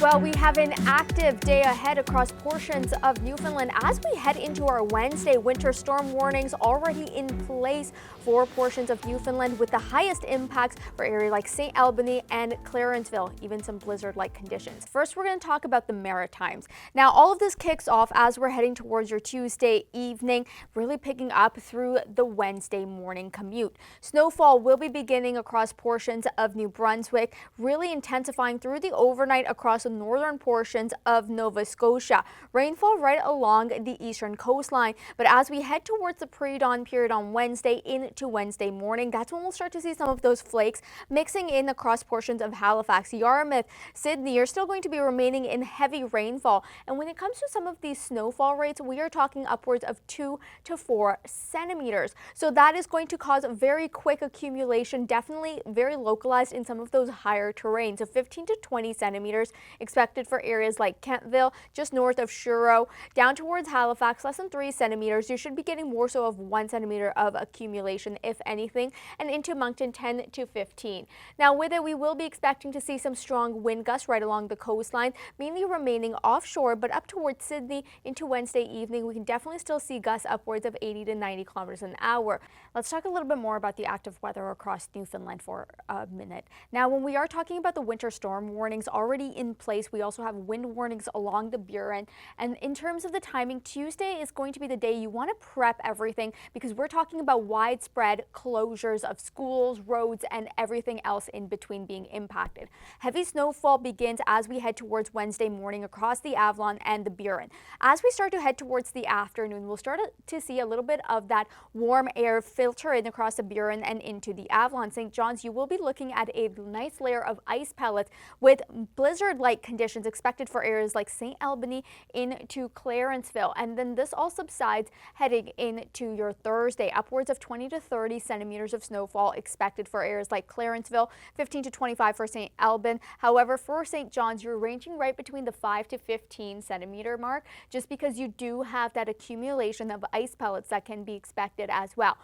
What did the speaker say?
Well, we have an active day ahead across portions of Newfoundland as we head into our Wednesday. Winter storm warnings already in place for portions of Newfoundland, with the highest impacts for areas like St. Albany and Clarenceville, even some blizzard-like conditions. First, we're going to talk about the Maritimes. Now, all of this kicks off as we're heading towards your Tuesday evening, really picking up through the Wednesday morning commute. Snowfall will be beginning across portions of New Brunswick, really intensifying through the overnight across the northern portions of Nova Scotia. Rainfall right along the eastern coastline, but as we head towards the pre-dawn period on Wednesday into Wednesday morning, that's when we'll start to see some of those flakes mixing in across portions of Halifax, Yarmouth, Sydney are still going to be remaining in heavy rainfall. And when it comes to some of these snowfall rates, we are talking upwards of 2 to 4 centimeters. So that is going to cause very quick accumulation, definitely very localized in some of those higher terrains. So 15 to 20 centimeters expected for areas like Kentville, just north of Truro, down towards Halifax, less than 3 centimeters. You should be getting more so of 1 centimeter of accumulation, if anything, and into Moncton 10 to 15. Now with it, we will be expecting to see some strong wind gusts right along the coastline, mainly remaining offshore, but up towards Sydney into Wednesday evening, we can definitely still see gusts upwards of 80 to 90 kilometers an hour. Let's talk a little bit more about the active weather across Newfoundland for a minute. Now, when we are talking about the winter storm warnings already in place, we also have wind warnings along the Burin. And in terms of the timing, Tuesday is going to be the day you want to prep everything, because we're talking about widespread closures of schools, roads, and everything else in between being impacted. Heavy snowfall begins as we head towards Wednesday morning across the Avalon and the Burin. As we start to head towards the afternoon, we'll start to see a little bit of that warm air filter in across the Burin and into the Avalon. St. John's, you will be looking at a nice layer of ice pellets with blizzard-like conditions expected for areas like St. Albany into Clarenceville. And then this all subsides heading into your Thursday. Upwards of 20 to 30 centimeters of snowfall expected for areas like Clarenceville, 15 to 25 for St. Alban. However, for St. John's, you're ranging right between the 5 to 15 centimeter mark, just because you do have that accumulation of ice pellets that can be expected as well.